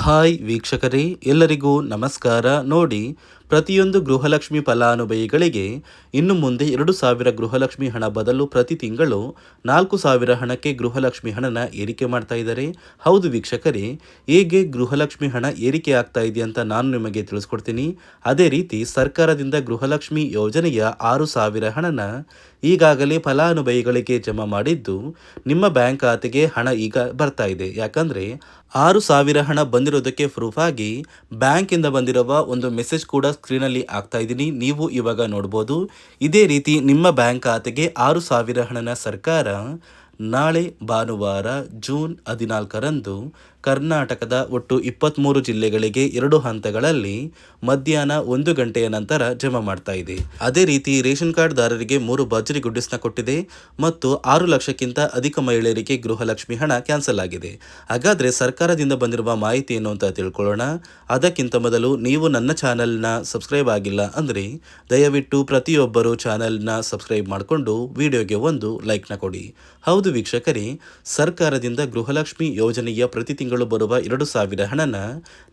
Hi ವೀಕ್ಷಕರೇ, ಎಲ್ಲರಿಗೂ ನಮಸ್ಕಾರ. ನೋಡಿ, ಪ್ರತಿಯೊಂದು ಗೃಹಲಕ್ಷ್ಮಿ ಫಲಾನುಭವಿಗಳಿಗೆ ಇನ್ನು ಮುಂದೆ 2,000 ಗೃಹಲಕ್ಷ್ಮಿ ಹಣ ಬದಲು ಪ್ರತಿ ತಿಂಗಳು 4,000 ಹಣಕ್ಕೆ ಗೃಹಲಕ್ಷ್ಮಿ ಹಣನ ಏರಿಕೆ ಮಾಡ್ತಾ ಇದ್ದಾರೆ. ಹೌದು ವೀಕ್ಷಕರೇ, ಹೇಗೆ ಗೃಹಲಕ್ಷ್ಮಿ ಹಣ ಏರಿಕೆ ಆಗ್ತಾ ಇದೆ ಅಂತ ನಾನು ನಿಮಗೆ ತಿಳಿಸ್ಕೊಡ್ತೀನಿ. ಅದೇ ರೀತಿ ಸರ್ಕಾರದಿಂದ ಗೃಹಲಕ್ಷ್ಮಿ ಯೋಜನೆಯ 6,000 ಹಣನ ಈಗಾಗಲೇ ಫಲಾನುಭವಿಗಳಿಗೆ ಜಮಾ ಮಾಡಿದ್ದು ನಿಮ್ಮ ಬ್ಯಾಂಕ್ ಖಾತೆಗೆ ಹಣ ಈಗ ಬರ್ತಾ ಇದೆ. ಯಾಕಂದರೆ 6,000 ಹಣ ಬಂದಿರೋದಕ್ಕೆ ಪ್ರೂಫ್ ಆಗಿ ಬ್ಯಾಂಕಿಂದ ಬಂದಿರುವ ಒಂದು ಮೆಸೇಜ್ ಕೂಡ ಸ್ಕ್ರೀನಲ್ಲಿ ಆಗ್ತಾ ಇದ್ದೀನಿ, ನೀವು ಇವಾಗ ನೋಡ್ಬೋದು. ಇದೇ ರೀತಿ ನಿಮ್ಮ ಬ್ಯಾಂಕ್ ಖಾತೆಗೆ 6,000 ಹಣನ ಸರ್ಕಾರ ನಾಳೆ ಭಾನುವಾರ ಜೂನ್ 14ರಂದು ಕರ್ನಾಟಕದ ಒಟ್ಟು 23 ಜಿಲ್ಲೆಗಳಿಗೆ 2 ಹಂತಗಳಲ್ಲಿ ಮಧ್ಯಾಹ್ನ 1 ಗಂಟೆಯ ನಂತರ ಜಮಾ ಮಾಡ್ತಾ ಇದೆ. ಅದೇ ರೀತಿ ರೇಷನ್ ಕಾರ್ಡ್ದಾರರಿಗೆ 3 ಭರ್ಜರಿ ಗುಡ್ಡಿಸ್ನ ಕೊಟ್ಟಿದೆ ಮತ್ತು 6 ಲಕ್ಷಕ್ಕಿಂತ ಅಧಿಕ ಮಹಿಳೆಯರಿಗೆ ಗೃಹಲಕ್ಷ್ಮಿ ಹಣ ಕ್ಯಾನ್ಸಲ್ ಆಗಿದೆ. ಹಾಗಾದರೆ ಸರ್ಕಾರದಿಂದ ಬಂದಿರುವ ಮಾಹಿತಿ ಏನು ಅಂತ ತಿಳ್ಕೊಳ್ಳೋಣ. ಅದಕ್ಕಿಂತ ಮೊದಲು ನೀವು ನನ್ನ ಚಾನಲ್ನ ಸಬ್ಸ್ಕ್ರೈಬ್ ಆಗಿಲ್ಲ ಅಂದರೆ ದಯವಿಟ್ಟು ಪ್ರತಿಯೊಬ್ಬರು ಚಾನಲ್ನ ಸಬ್ಸ್ಕ್ರೈಬ್ ಮಾಡಿಕೊಂಡು ವಿಡಿಯೋಗೆ ಒಂದು ಲೈಕ್ನ ಕೊಡಿ. ಹೌದು ವೀಕ್ಷಕರೇ, ಸರ್ಕಾರದಿಂದ ಗೃಹಲಕ್ಷ್ಮಿ ಯೋಜನೆಯ ಪ್ರತಿ ತಿಂಗಳು ಬರುವ 2,000 ಹಣನ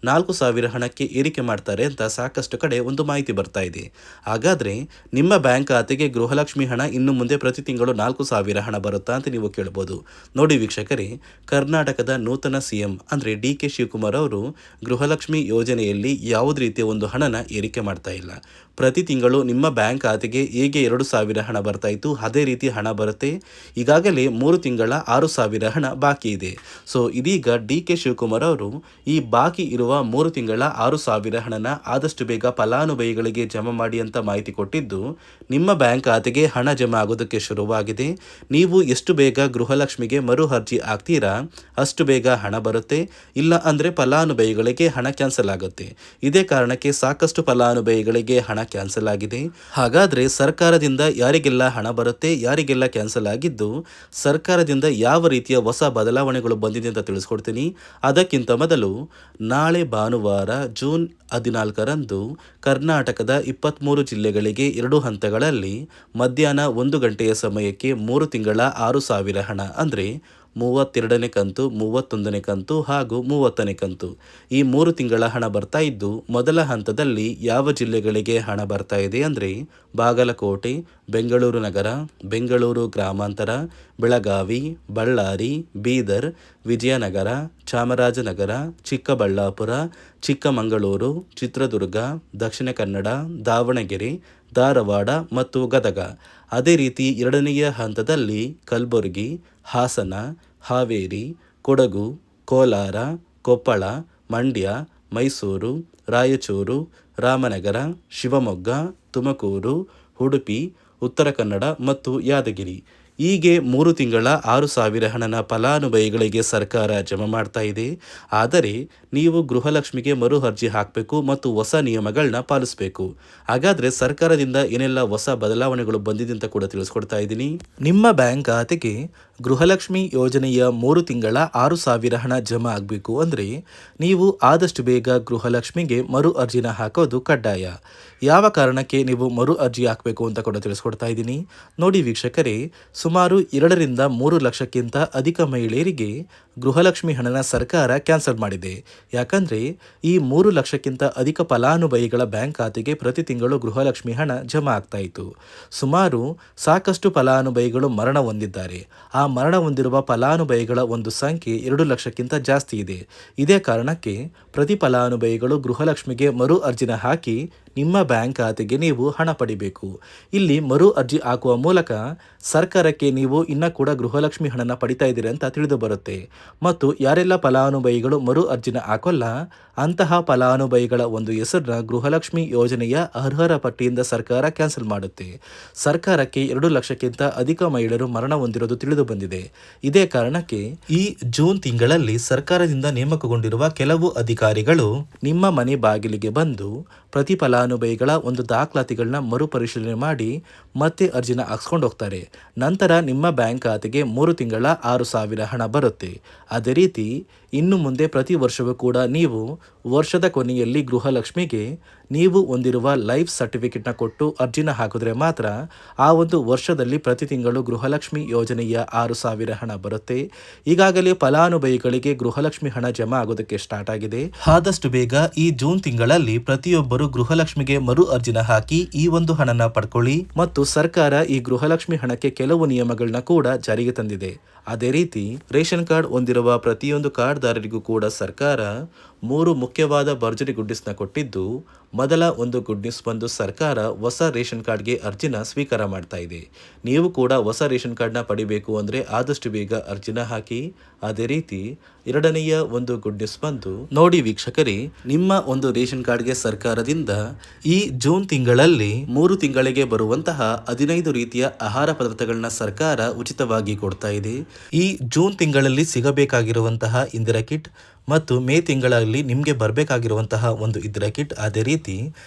4,000 ಹಣಕ್ಕೆ ಏರಿಕೆ ಮಾಡ್ತಾರೆ ಅಂತ ಸಾಕಷ್ಟು ಕಡೆ ಒಂದು ಮಾಹಿತಿ ಬರ್ತಾ ಇದೆ. ಹಾಗಾದರೆ ನಿಮ್ಮ ಬ್ಯಾಂಕ್ ಖಾತೆಗೆ ಗೃಹಲಕ್ಷ್ಮಿ ಹಣ ಇನ್ನು ಮುಂದೆ ಪ್ರತಿ ತಿಂಗಳು 4,000 ಹಣ ಬರುತ್ತಾ ಅಂತ ನೀವು ಕೇಳ್ಬೋದು. ನೋಡಿ ವೀಕ್ಷಕರೇ, ಕರ್ನಾಟಕದ ನೂತನ ಸಿಎಂ ಅಂದರೆ ಡಿ ಕೆ ಶಿವಕುಮಾರ್ ಅವರು ಗೃಹಲಕ್ಷ್ಮಿ ಯೋಜನೆಯಲ್ಲಿ ಯಾವುದೇ ರೀತಿಯ ಒಂದು ಹಣನ ಏರಿಕೆ ಮಾಡ್ತಾ ಇಲ್ಲ. ಪ್ರತಿ ತಿಂಗಳು ನಿಮ್ಮ ಬ್ಯಾಂಕ್ ಖಾತೆಗೆ ಹೇಗೆ 2,000 ಹಣ ಬರ್ತಾ ಇತ್ತು ಅದೇ ರೀತಿ ಹಣ ಬರುತ್ತೆ. ಈಗಾಗಲೇ 3 ತಿಂಗಳ 6,000 ಹಣ ಬಾಕಿ ಇದೆ. ಸೊ ಇದೀಗ ಡಿ ಕೆ ಶಿವಕುಮಾರ್ ಅವರು ಈ ಬಾಕಿ ಇರುವ 3 ತಿಂಗಳ 6,000 ಹಣನ ಆದಷ್ಟು ಬೇಗ ಫಲಾನುಭವಿಗಳಿಗೆ ಜಮಾ ಮಾಡಿ ಅಂತ ಮಾಹಿತಿ ಕೊಟ್ಟಿದ್ದು ನಿಮ್ಮ ಬ್ಯಾಂಕ್ ಖಾತೆಗೆ ಹಣ ಜಮಾ ಆಗೋದಕ್ಕೆ ಶುರುವಾಗಿದೆ. ನೀವು ಎಷ್ಟು ಬೇಗ ಗೃಹಲಕ್ಷ್ಮಿಗೆ ಮರು ಅರ್ಜಿ ಆಗ್ತೀರಾ ಅಷ್ಟು ಬೇಗ ಹಣ ಬರುತ್ತೆ, ಇಲ್ಲ ಅಂದರೆ ಫಲಾನುಭವಿಗಳಿಗೆ ಹಣ ಕ್ಯಾನ್ಸಲ್ ಆಗುತ್ತೆ. ಇದೇ ಕಾರಣಕ್ಕೆ ಸಾಕಷ್ಟು ಫಲಾನುಭವಿಗಳಿಗೆ ಹಣ ಕ್ಯಾನ್ಸಲ್ ಆಗಿದೆ. ಹಾಗಾದರೆ ಸರ್ಕಾರದಿಂದ ಯಾರಿಗೆಲ್ಲ ಹಣ ಬರುತ್ತೆ, ಯಾರಿಗೆಲ್ಲ ಕ್ಯಾನ್ಸಲ್ ಆಗಿದ್ದು, ಸರ್ಕಾರದಿಂದ ಯಾವ ರೀತಿಯ ಹೊಸ ಬದಲಾವಣೆಗಳು ಬಂದಿದೆ ಅಂತ ತಿಳಿಸ್ಕೊಡ್ತೀನಿ. ಅದಕ್ಕಿಂತ ಮೊದಲು ನಾಳೆ ಭಾನುವಾರ ಜೂನ್ 14ರಂದು ಕರ್ನಾಟಕದ 23 ಜಿಲ್ಲೆಗಳಿಗೆ 2 ಹಂತಗಳಲ್ಲಿ ಮಧ್ಯಾಹ್ನ 1 ಗಂಟೆಯ ಸಮಯಕ್ಕೆ 3 ತಿಂಗಳ 6,000 ಹಣ ಅಂದರೆ 32ನೇ ಕಂತು, 31ನೇ ಕಂತು ಹಾಗೂ 30ನೇ ಕಂತು ಈ 3 ತಿಂಗಳ ಹಣ ಬರ್ತಾ ಇದ್ದು, ಮೊದಲ ಹಂತದಲ್ಲಿ ಯಾವ ಜಿಲ್ಲೆಗಳಿಗೆ ಹಣ ಬರ್ತಾ ಇದೆ ಅಂದರೆ ಬಾಗಲಕೋಟೆ, ಬೆಂಗಳೂರು ನಗರ, ಬೆಂಗಳೂರು ಗ್ರಾಮಾಂತರ, ಬೆಳಗಾವಿ, ಬಳ್ಳಾರಿ, ಬೀದರ್, ವಿಜಯನಗರ, ಚಾಮರಾಜನಗರ, ಚಿಕ್ಕಬಳ್ಳಾಪುರ, ಚಿಕ್ಕಮಗಳೂರು, ಚಿತ್ರದುರ್ಗ, ದಕ್ಷಿಣ ಕನ್ನಡ, ದಾವಣಗೆರೆ, ಧಾರವಾಡ ಮತ್ತು ಗದಗ. ಅದೇ ರೀತಿ ಎರಡನೆಯ ಹಂತದಲ್ಲಿ ಕಲಬುರಗಿ, ಹಾಸನ, ಹಾವೇರಿ, ಕೊಡಗು, ಕೋಲಾರ, ಕೊಪ್ಪಳ, ಮಂಡ್ಯ, ಮೈಸೂರು, ರಾಯಚೂರು, ರಾಮನಗರ, ಶಿವಮೊಗ್ಗ, ತುಮಕೂರು, ಉಡುಪಿ, ಉತ್ತರ ಕನ್ನಡ ಮತ್ತು ಯಾದಗಿರಿ ಹೀಗೆ 3 ತಿಂಗಳ 6,000 ಹಣನ ಫಲಾನುಭವಿಗಳಿಗೆ ಸರ್ಕಾರ ಜಮಾ ಮಾಡ್ತಾ ಇದೆ. ಆದರೆ ನೀವು ಗೃಹಲಕ್ಷ್ಮಿಗೆ ಮರು ಅರ್ಜಿ ಹಾಕಬೇಕು ಮತ್ತು ಹೊಸ ನಿಯಮಗಳನ್ನ ಪಾಲಿಸಬೇಕು. ಹಾಗಾದರೆ ಸರ್ಕಾರದಿಂದ ಏನೆಲ್ಲ ಹೊಸ ಬದಲಾವಣೆಗಳು ಬಂದಿದೆ ಅಂತ ಕೂಡ ತಿಳಿಸ್ಕೊಡ್ತಾ ಇದ್ದೀನಿ. ನಿಮ್ಮ ಬ್ಯಾಂಕ್ ಖಾತೆಗೆ ಗೃಹಲಕ್ಷ್ಮಿ ಯೋಜನೆಯ 3 ತಿಂಗಳ 6,000 ಹಣ ಜಮಾ ಆಗಬೇಕು ಅಂದರೆ ನೀವು ಆದಷ್ಟು ಬೇಗ ಗೃಹಲಕ್ಷ್ಮಿಗೆ ಮರು ಅರ್ಜಿನ ಹಾಕೋದು ಕಡ್ಡಾಯ. ಯಾವ ಕಾರಣಕ್ಕೆ ನೀವು ಮರು ಅರ್ಜಿ ಹಾಕಬೇಕು ಅಂತ ಕೂಡ ತಿಳಿಸ್ಕೊಡ್ತಾ ಇದ್ದೀನಿ. ನೋಡಿ ವೀಕ್ಷಕರೇ, ಸುಮಾರು 2ರಿಂದ 3 ಲಕ್ಷಕ್ಕಿಂತ ಅಧಿಕ ಮಹಿಳೆಯರಿಗೆ ಗೃಹಲಕ್ಷ್ಮಿ ಹಣನ ಸರ್ಕಾರ ಕ್ಯಾನ್ಸಲ್ ಮಾಡಿದೆ. ಯಾಕಂದರೆ ಈ 3 ಲಕ್ಷಕ್ಕಿಂತ ಅಧಿಕ ಫಲಾನುಭವಿಗಳ ಬ್ಯಾಂಕ್ ಖಾತೆಗೆ ಪ್ರತಿ ತಿಂಗಳು ಗೃಹಲಕ್ಷ್ಮಿ ಹಣ ಜಮಾ ಆಗ್ತಾ ಇತ್ತು. ಸುಮಾರು ಸಾಕಷ್ಟು ಫಲಾನುಭವಿಗಳು ಮರಣ ಹೊಂದಿದ್ದಾರೆ. ಆ ಮರಣ ಹೊಂದಿರುವ ಫಲಾನುಭವಿಗಳ ಒಂದು ಸಂಖ್ಯೆ 2 ಲಕ್ಷಕ್ಕಿಂತ ಜಾಸ್ತಿ ಇದೆ. ಇದೇ ಕಾರಣಕ್ಕೆ ಪ್ರತಿ ಫಲಾನುಭವಿಗಳು ಗೃಹಲಕ್ಷ್ಮಿಗೆ ಮರು ಅರ್ಜಿನ ಹಾಕಿ ನಿಮ್ಮ ಬ್ಯಾಂಕ್ ಖಾತೆಗೆ ನೀವು ಹಣ ಪಡಿಬೇಕು. ಇಲ್ಲಿ ಮರು ಅರ್ಜಿ ಹಾಕುವ ಮೂಲಕ ಸರ್ಕಾರಕ್ಕೆ ನೀವು ಇನ್ನೂ ಕೂಡ ಗೃಹಲಕ್ಷ್ಮಿ ಹಣನ ಪಡಿತಾ ಇದ್ದೀರಿ ಅಂತ ತಿಳಿದು ಬರುತ್ತೆ. ಮತ್ತು ಯಾರೆಲ್ಲ ಫಲಾನುಭವಿಗಳು ಮರು ಅರ್ಜಿನ ಹಾಕೋಲ್ಲ ಅಂತಹ ಫಲಾನುಭವಿಗಳ ಒಂದು ಹೆಸರನ್ನ ಗೃಹಲಕ್ಷ್ಮಿ ಯೋಜನೆಯ ಅರ್ಹರ ಪಟ್ಟಿಯಿಂದ ಸರ್ಕಾರ ಕ್ಯಾನ್ಸಲ್ ಮಾಡುತ್ತೆ. ಸರ್ಕಾರಕ್ಕೆ 2 ಲಕ್ಷಕ್ಕಿಂತ ಅಧಿಕ ಮಹಿಳೆಯರು ಮರಣ ಹೊಂದಿರೋದು ತಿಳಿದು ಬಂದಿದೆ. ಇದೇ ಕಾರಣಕ್ಕೆ ಈ ಜೂನ್ ತಿಂಗಳಲ್ಲಿ ಸರ್ಕಾರದಿಂದ ನೇಮಕಗೊಂಡಿರುವ ಕೆಲವು ಅಧಿಕಾರಿಗಳು ನಿಮ್ಮ ಮನೆ ಬಾಗಿಲಿಗೆ ಬಂದು ಪ್ರತಿ ಫಲಾನುಭವಿಗಳ ಒಂದು ದಾಖಲಾತಿಗಳನ್ನ ಮರುಪರಿಶೀಲನೆ ಮಾಡಿ ಮತ್ತೆ ಅರ್ಜಿನ ಹಾಕ್ಸ್ಕೊಂಡು ಹೋಗ್ತಾರೆ. ನಂತರ ನಿಮ್ಮ ಬ್ಯಾಂಕ್ ಖಾತೆಗೆ 3 ತಿಂಗಳ 6,000 ಹಣ ಬರುತ್ತೆ. ಅದೇ ರೀತಿ ಇನ್ನು ಮುಂದೆ ಪ್ರತಿ ವರ್ಷವೂ ಕೂಡ ನೀವು ವರ್ಷದ ಕೊನೆಯಲ್ಲಿ ಗೃಹಲಕ್ಷ್ಮಿಗೆ ನೀವು ಹೊಂದಿರುವ ಲೈಫ್ ಸರ್ಟಿಫಿಕೇಟ್ನ ಕೊಟ್ಟು ಅರ್ಜಿನ ಹಾಕಿದ್ರೆ ಮಾತ್ರ ಆ ಒಂದು ವರ್ಷದಲ್ಲಿ ಪ್ರತಿ ತಿಂಗಳು ಗೃಹಲಕ್ಷ್ಮಿ ಯೋಜನೆಯ 6,000 ಹಣ ಬರುತ್ತೆ. ಈಗಾಗಲೇ ಫಲಾನುಭವಿಗಳಿಗೆ ಗೃಹಲಕ್ಷ್ಮಿ ಹಣ ಜಮಾ ಆಗೋದಕ್ಕೆ ಸ್ಟಾರ್ಟ್ ಆಗಿದೆ. ಆದಷ್ಟು ಬೇಗ ಈ ಜೂನ್ ತಿಂಗಳಲ್ಲಿ ಪ್ರತಿಯೊಬ್ಬರು ಗೃಹಲಕ್ಷ್ಮಿಗೆ ಮರು ಅರ್ಜಿನ ಹಾಕಿ ಈ ಒಂದು ಹಣನ ಪಡ್ಕೊಳ್ಳಿ. ಮತ್ತು ಸರ್ಕಾರ ಈ ಗೃಹಲಕ್ಷ್ಮಿ ಹಣಕ್ಕೆ ಕೆಲವು ನಿಯಮಗಳನ್ನ ಕೂಡ ಜಾರಿಗೆ ತಂದಿದೆ. ಅದೇ ರೀತಿ ರೇಷನ್ ಕಾರ್ಡ್ ಹೊಂದಿರುವ ಪ್ರತಿಯೊಂದು ಕಾರ್ಡ್ದಾರರಿಗೂ ಕೂಡ ಸರ್ಕಾರ 3 ಮುಖ್ಯವಾದ ಭರ್ಜರಿ ಗುಡ್ ನ್ಯೂಸ್ನ ಕೊಟ್ಟಿದ್ದು, ಮೊದಲ ಒಂದು ಗುಡ್ ನ್ಯೂಸ್ ಬಂದು ಸರ್ಕಾರ ಹೊಸ ರೇಷನ್ ಕಾರ್ಡ್ಗೆ ಅರ್ಜಿನ ಸ್ವೀಕಾರ ಮಾಡ್ತಾ ಇದೆ. ನೀವು ಕೂಡ ಹೊಸ ರೇಷನ್ ಕಾರ್ಡ್ನ ಪಡಿಬೇಕು ಅಂದರೆ ಆದಷ್ಟು ಬೇಗ ಅರ್ಜಿನ ಹಾಕಿ. ಅದೇ ರೀತಿ ಎರಡನೆಯ ಒಂದು ಗುಡ್ ನ್ಯೂಸ್ ಬಂದು ನೋಡಿ ವೀಕ್ಷಕರೇ, ನಿಮ್ಮ ಒಂದು ರೇಷನ್ ಕಾರ್ಡ್ಗೆ ಸರ್ಕಾರದಿಂದ ಈ ಜೂನ್ ತಿಂಗಳಲ್ಲಿ 3 ತಿಂಗಳಿಗೆ ಬರುವಂತಹ 15 ರೀತಿಯ ಆಹಾರ ಪದಾರ್ಥಗಳನ್ನ ಸರ್ಕಾರ ಉಚಿತವಾಗಿ ಕೊಡ್ತಾ ಇದೆ. ಈ ಜೂನ್ ತಿಂಗಳಲ್ಲಿ ಸಿಗಬೇಕಾಗಿರುವಂತಹ ಇಂದಿರಾ ಕಿಟ್ ಮತ್ತು ಮೇ ತಿಂಗಳಲ್ಲಿ ನಿಮಗೆ ಬರಬೇಕಾಗಿರುವಂತಹ ಒಂದು ಇಂದಿರಾ ಕಿಟ್, ಅದೇ ರೀತಿ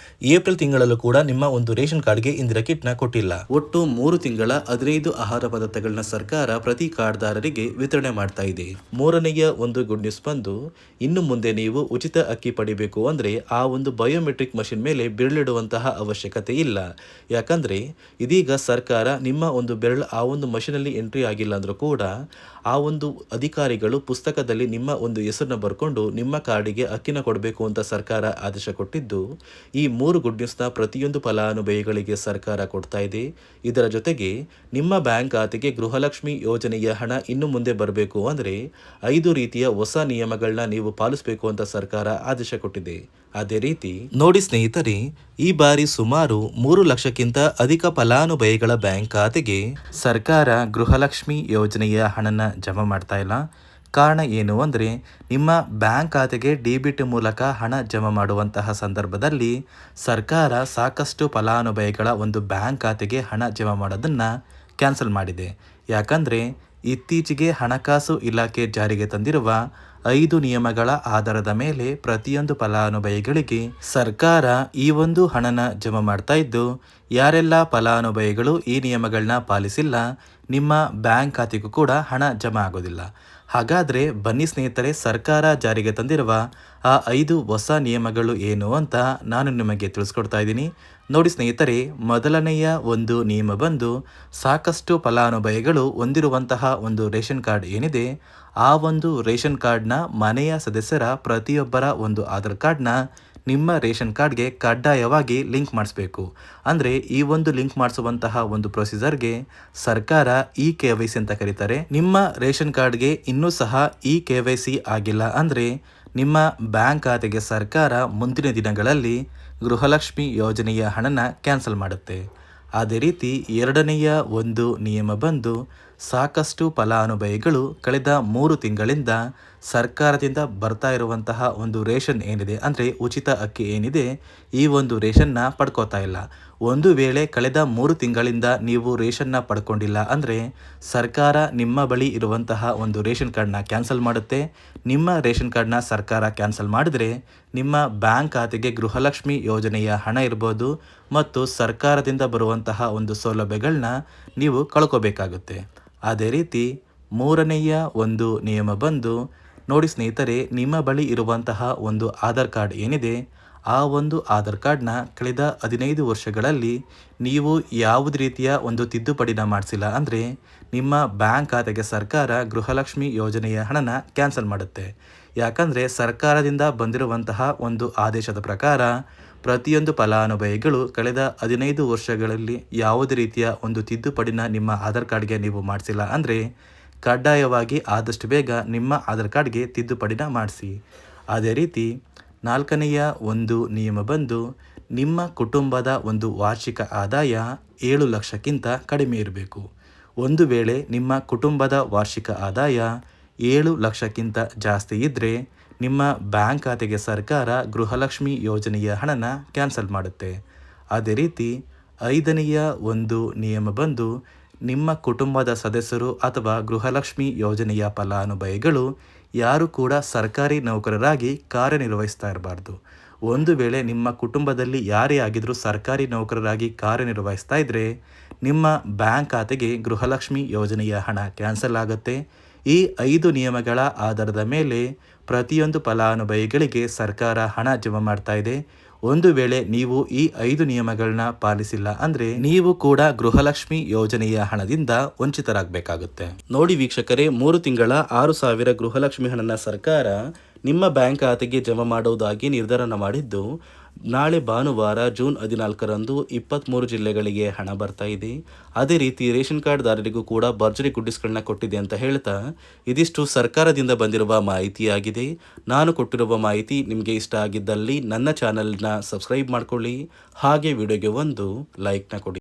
ಏಪ್ರಿಲ್ ತಿಂಗಳಲ್ಲೂ ಕೂಡ ನಿಮ್ಮ ಒಂದು ರೇಷನ್ ಕಾರ್ಡ್ಗೆ ಇಂದಿರಾ ಕಿಟ್ನ ಕೊಟ್ಟಿಲ್ಲ. ಒಟ್ಟು 3 ತಿಂಗಳ 15 ಆಹಾರ ಪದಾರ್ಥಗಳನ್ನ ಸರ್ಕಾರ ಪ್ರತಿ ಕಾರ್ಡ್ದಾರರಿಗೆ ವಿತರಣೆ ಮಾಡ್ತಾ ಇದೆ. ಮೂರನೆಯ ಒಂದು ಗುಡ್ ನ್ಯೂಸ್ ಬಂದು, ಇನ್ನು ಮುಂದೆ ನೀವು ಉಚಿತ ಅಕ್ಕಿ ಪಡಿಬೇಕು ಅಂದರೆ ಆ ಒಂದು ಬಯೋಮೆಟ್ರಿಕ್ ಮಷಿನ್ ಮೇಲೆ ಬೆರಳಿಡುವಂತಹ ಅವಶ್ಯಕತೆ ಇಲ್ಲ. ಯಾಕಂದ್ರೆ ಇದೀಗ ಸರ್ಕಾರ ನಿಮ್ಮ ಒಂದು ಬೆರಳು ಆ ಒಂದು ಮಷಿನಲ್ಲಿ ಎಂಟ್ರಿ ಆಗಿಲ್ಲ ಅಂದ್ರೂ ಕೂಡ ಆ ಒಂದು ಅಧಿಕಾರಿಗಳು ಪುಸ್ತಕದಲ್ಲಿ ನಿಮ್ಮ ಒಂದು ಹೆಸರನ್ನ ಬರ್ಕೊಂಡು ನಿಮ್ಮ ಕಾರ್ಡಿಗೆ ಅಕ್ಕಿನ ಕೊಡಬೇಕು ಅಂತ ಸರ್ಕಾರ ಆದೇಶ ಕೊಟ್ಟಿದ್ದು, ಈ 3 ಗುಡ್ ನ್ಯೂಸ್ನ ಪ್ರತಿಯೊಂದು ಫಲಾನುಭವಿಗಳಿಗೆ ಸರ್ಕಾರ ಕೊಡ್ತಾ ಇದೆ. ಇದರ ಜೊತೆಗೆ ನಿಮ್ಮ ಬ್ಯಾಂಕ್ ಖಾತೆಗೆ ಗೃಹಲಕ್ಷ್ಮಿ ಯೋಜನೆಯ ಹಣ ಇನ್ನು ಮುಂದೆ ಬರಬೇಕು ಅಂದರೆ 5 ರೀತಿಯ ಹೊಸ ನಿಯಮಗಳನ್ನ ನೀವು ಪಾಲಿಸಬೇಕು ಅಂತ ಸರ್ಕಾರ ಆದೇಶ ಕೊಟ್ಟಿದೆ. ಅದೇ ರೀತಿ ನೋಡಿ ಸ್ನೇಹಿತರೆ, ಈ ಬಾರಿ ಸುಮಾರು 3 ಲಕ್ಷಕ್ಕಿಂತ ಅಧಿಕ ಫಲಾನುಭವಿಗಳ ಬ್ಯಾಂಕ್ ಖಾತೆಗೆ ಸರ್ಕಾರ ಗೃಹಲಕ್ಷ್ಮಿ ಯೋಜನೆಯ ಹಣನ ಜಮಾ ಮಾಡ್ತಾ ಇಲ್ಲ. ಕಾರಣ ಏನು ಅಂದರೆ, ನಿಮ್ಮ ಬ್ಯಾಂಕ್ ಖಾತೆಗೆ ಡೆಬಿಟ್ ಮೂಲಕ ಹಣ ಜಮಾ ಮಾಡುವಂತಹ ಸಂದರ್ಭದಲ್ಲಿ ಸರ್ಕಾರ ಸಾಕಷ್ಟು ಫಲಾನುಭವಿಗಳ ಒಂದು ಬ್ಯಾಂಕ್ ಖಾತೆಗೆ ಹಣ ಜಮಾ ಮಾಡೋದನ್ನು ಕ್ಯಾನ್ಸಲ್ ಮಾಡಿದೆ. ಯಾಕಂದರೆ ಇತ್ತೀಚೆಗೆ ಹಣಕಾಸು ಇಲಾಖೆ ಜಾರಿಗೆ ತಂದಿರುವ 5 ನಿಯಮಗಳ ಆಧಾರದ ಮೇಲೆ ಪ್ರತಿಯೊಂದು ಫಲಾನುಭವಿಗಳಿಗೆ ಸರ್ಕಾರ ಈ ಒಂದು ಹಣನ ಜಮಾ ಮಾಡ್ತಾ ಇದ್ದು, ಯಾರೆಲ್ಲ ಫಲಾನುಭವಿಗಳು ಈ ನಿಯಮಗಳನ್ನ ಪಾಲಿಸಿಲ್ಲ ನಿಮ್ಮ ಬ್ಯಾಂಕ್ ಖಾತೆಗೂ ಕೂಡ ಹಣ ಜಮಾ ಆಗೋದಿಲ್ಲ. ಹಾಗಾದರೆ ಬನ್ನಿ ಸ್ನೇಹಿತರೆ, ಸರ್ಕಾರ ಜಾರಿಗೆ ತಂದಿರುವ ಆ 5 ಹೊಸ ನಿಯಮಗಳು ಏನು ಅಂತ ನಾನು ನಿಮಗೆ ತಿಳಿಸ್ಕೊಡ್ತಾ ಇದ್ದೀನಿ. ನೋಡಿ ಸ್ನೇಹಿತರೆ, ಮೊದಲನೆಯ ಒಂದು ನಿಯಮ ಬಂದು, ಸಾಕಷ್ಟು ಫಲಾನುಭವಿಗಳು ಹೊಂದಿರುವಂತಹ ಒಂದು ರೇಷನ್ ಕಾರ್ಡ್ ಏನಿದೆ ಆ ಒಂದು ರೇಷನ್ ಕಾರ್ಡ್ನ ಮನೆಯ ಸದಸ್ಯರ ಪ್ರತಿಯೊಬ್ಬರ ಒಂದು ಆಧಾರ್ ಕಾರ್ಡ್ನ ನಿಮ್ಮ ರೇಷನ್ ಕಾರ್ಡ್ಗೆ ಕಡ್ಡಾಯವಾಗಿ ಲಿಂಕ್ ಮಾಡಿಸ್ಬೇಕು. ಅಂದರೆ ಈ ಒಂದು ಲಿಂಕ್ ಮಾಡಿಸುವಂತಹ ಒಂದು ಪ್ರೊಸೀಜರ್ಗೆ ಸರ್ಕಾರ KYC ಅಂತ ಕರೀತಾರೆ. ನಿಮ್ಮ ರೇಷನ್ ಕಾರ್ಡ್ಗೆ ಇನ್ನೂ ಸಹ KYC ಆಗಿಲ್ಲ ಅಂದರೆ ನಿಮ್ಮ ಬ್ಯಾಂಕ್ ಖಾತೆಗೆ ಸರ್ಕಾರ ಮುಂದಿನ ದಿನಗಳಲ್ಲಿ ಗೃಹಲಕ್ಷ್ಮಿ ಯೋಜನೆಯ ಹಣನ ಕ್ಯಾನ್ಸಲ್ ಮಾಡುತ್ತೆ. ಅದೇ ರೀತಿ ಎರಡನೆಯ ಒಂದು ನಿಯಮ ಬಂದು, ಸಾಕಷ್ಟು ಫಲಾನುಭವಿಗಳು ಕಳೆದ 3 ತಿಂಗಳಿಂದ ಸರ್ಕಾರದಿಂದ ಬರ್ತಾ ಇರುವಂತಹ ಒಂದು ರೇಷನ್ ಏನಿದೆ ಅಂದರೆ ಉಚಿತ ಅಕ್ಕಿ ಏನಿದೆ ಈ ಒಂದು ರೇಷನ್ನ ಪಡ್ಕೋತಾ ಇಲ್ಲ. ಒಂದು ವೇಳೆ ಕಳೆದ 3 ತಿಂಗಳಿಂದ ನೀವು ರೇಷನ್ನ ಪಡ್ಕೊಂಡಿಲ್ಲ ಅಂದರೆ ಸರ್ಕಾರ ನಿಮ್ಮ ಬಳಿ ಇರುವಂತಹ ಒಂದು ರೇಷನ್ ಕಾರ್ಡ್ನ ಕ್ಯಾನ್ಸಲ್ ಮಾಡುತ್ತೆ. ನಿಮ್ಮ ರೇಷನ್ ಕಾರ್ಡ್ನ ಸರ್ಕಾರ ಕ್ಯಾನ್ಸಲ್ ಮಾಡಿದರೆ ನಿಮ್ಮ ಬ್ಯಾಂಕ್ ಖಾತೆಗೆ ಗೃಹಲಕ್ಷ್ಮಿ ಯೋಜನೆಯ ಹಣ ಇರ್ಬೋದು ಮತ್ತು ಸರ್ಕಾರದಿಂದ ಬರುವಂತಹ ಒಂದು ಸೌಲಭ್ಯಗಳನ್ನ ನೀವು ಕಳ್ಕೋಬೇಕಾಗುತ್ತೆ. ಅದೇ ರೀತಿ ಮೂರನೆಯ ಒಂದು ನಿಯಮ ಬಂದು, ನೋಡಿ ಸ್ನೇಹಿತರೆ, ನಿಮ್ಮ ಬಳಿ ಇರುವಂತಹ ಒಂದು ಆಧಾರ್ ಕಾರ್ಡ್ ಏನಿದೆ ಆ ಒಂದು ಆಧಾರ್ ಕಾರ್ಡ್ನ ಕಳೆದ 15 ವರ್ಷಗಳಲ್ಲಿ ನೀವು ಯಾವುದೇ ರೀತಿಯ ಒಂದು ತಿದ್ದುಪಡಿನ ಮಾಡಿಸಿಲ್ಲ ಅಂದರೆ ನಿಮ್ಮ ಬ್ಯಾಂಕ್ ಖಾತೆಗೆ ಸರ್ಕಾರ ಗೃಹಲಕ್ಷ್ಮಿ ಯೋಜನೆಯ ಹಣನ ಕ್ಯಾನ್ಸಲ್ ಮಾಡುತ್ತೆ. ಯಾಕಂದರೆ ಸರ್ಕಾರದಿಂದ ಬಂದಿರುವಂತಹ ಒಂದು ಆದೇಶದ ಪ್ರಕಾರ ಪ್ರತಿಯೊಂದು ಫಲಾನುಭವಿಗಳು ಕಳೆದ 15 ವರ್ಷಗಳಲ್ಲಿ ಯಾವುದೇ ರೀತಿಯ ಒಂದು ತಿದ್ದುಪಡಿನ ನಿಮ್ಮ ಆಧಾರ್ ಕಾರ್ಡ್ಗೆ ನೀವು ಮಾಡಿಸಿಲ್ಲ ಅಂದರೆ ಕಡ್ಡಾಯವಾಗಿ ಆದಷ್ಟು ಬೇಗ ನಿಮ್ಮ ಆಧಾರ್ ಕಾರ್ಡ್ಗೆ ತಿದ್ದುಪಡಿನ ಮಾಡಿಸಿ. ಅದೇ ರೀತಿ ನಾಲ್ಕನೆಯ ಒಂದು ನಿಯಮ ಬಂದು, ನಿಮ್ಮ ಕುಟುಂಬದ ಒಂದು ವಾರ್ಷಿಕ ಆದಾಯ 7 ಲಕ್ಷಕ್ಕಿಂತ ಕಡಿಮೆ ಇರಬೇಕು. ಒಂದು ವೇಳೆ ನಿಮ್ಮ ಕುಟುಂಬದ ವಾರ್ಷಿಕ ಆದಾಯ 7 ಲಕ್ಷಕ್ಕಿಂತ ಜಾಸ್ತಿ ಇದ್ದರೆ ನಿಮ್ಮ ಬ್ಯಾಂಕ್ ಖಾತೆಗೆ ಸರ್ಕಾರ ಗೃಹಲಕ್ಷ್ಮಿ ಯೋಜನೆಯ ಹಣನ ಕ್ಯಾನ್ಸಲ್ ಮಾಡುತ್ತೆ. ಅದೇ ರೀತಿ 5ನೆಯ ಒಂದು ನಿಯಮ ಬಂದು, ನಿಮ್ಮ ಕುಟುಂಬದ ಸದಸ್ಯರು ಅಥವಾ ಗೃಹಲಕ್ಷ್ಮಿ ಯೋಜನೆಯ ಫಲಾನುಭವಿಗಳು ಯಾರು ಕೂಡ ಸರ್ಕಾರಿ ನೌಕರರಾಗಿ ಕಾರ್ಯನಿರ್ವಹಿಸ್ತಾ ಇರಬಾರ್ದು. ಒಂದು ವೇಳೆ ನಿಮ್ಮ ಕುಟುಂಬದಲ್ಲಿ ಯಾರೇ ಆಗಿದ್ರೂ ಸರ್ಕಾರಿ ನೌಕರರಾಗಿ ಕಾರ್ಯನಿರ್ವಹಿಸ್ತಾ ಇದ್ದರೆ ನಿಮ್ಮ ಬ್ಯಾಂಕ್ ಖಾತೆಗೆ ಗೃಹಲಕ್ಷ್ಮಿ ಯೋಜನೆಯ ಹಣ ಕ್ಯಾನ್ಸಲ್ ಆಗುತ್ತೆ. ಈ 5 ನಿಯಮಗಳ ಆಧಾರದ ಮೇಲೆ ಪ್ರತಿಯೊಂದು ಫಲಾನುಭವಿಗಳಿಗೆ ಸರ್ಕಾರ ಹಣ ಜಮಾ ಮಾಡ್ತಾ ಇದೆ. ಒಂದು ವೇಳೆ ನೀವು ಈ 5 ನಿಯಮಗಳನ್ನ ಪಾಲಿಸಿಲ್ಲ ಅಂದ್ರೆ ನೀವು ಕೂಡ ಗೃಹಲಕ್ಷ್ಮಿ ಯೋಜನೆಯ ಹಣದಿಂದ ವಂಚಿತರಾಗಬೇಕಾಗುತ್ತೆ. ನೋಡಿ ವೀಕ್ಷಕರೇ, 3 ತಿಂಗಳ 6,000 ಗೃಹಲಕ್ಷ್ಮಿ ಹಣನ ಸರ್ಕಾರ ನಿಮ್ಮ ಬ್ಯಾಂಕ್ ಖಾತೆಗೆ ಜಮಾ ಮಾಡುವುದಾಗಿ ನಿರ್ಧಾರ ಮಾಡಿದ್ದು, ನಾಳೆ ಭಾನುವಾರ ಜೂನ್ 14ರಂದು 23 ಜಿಲ್ಲೆಗಳಿಗೆ ಹಣ ಬರ್ತಾ ಇದೆ. ಅದೇ ರೀತಿ ರೇಷನ್ ಕಾರ್ಡ್ದಾರರಿಗೂ ಕೂಡ ಭರ್ಜರಿ ಗುಡ್ಡಿಸ್ಗಳನ್ನ ಕೊಟ್ಟಿದೆ ಅಂತ ಹೇಳ್ತಾ, ಇದಿಷ್ಟು ಸರ್ಕಾರದಿಂದ ಬಂದಿರುವ ಮಾಹಿತಿಯಾಗಿದೆ. ನಾನು ಕೊಟ್ಟಿರುವ ಮಾಹಿತಿ ನಿಮಗೆ ಇಷ್ಟ ಆಗಿದ್ದಲ್ಲಿ ನನ್ನ ಚಾನಲ್ನ ಸಬ್ಸ್ಕ್ರೈಬ್ ಮಾಡ್ಕೊಳ್ಳಿ, ಹಾಗೆ ವಿಡಿಯೋಗೆ ಒಂದು ಲೈಕ್ನ ಕೊಡಿ.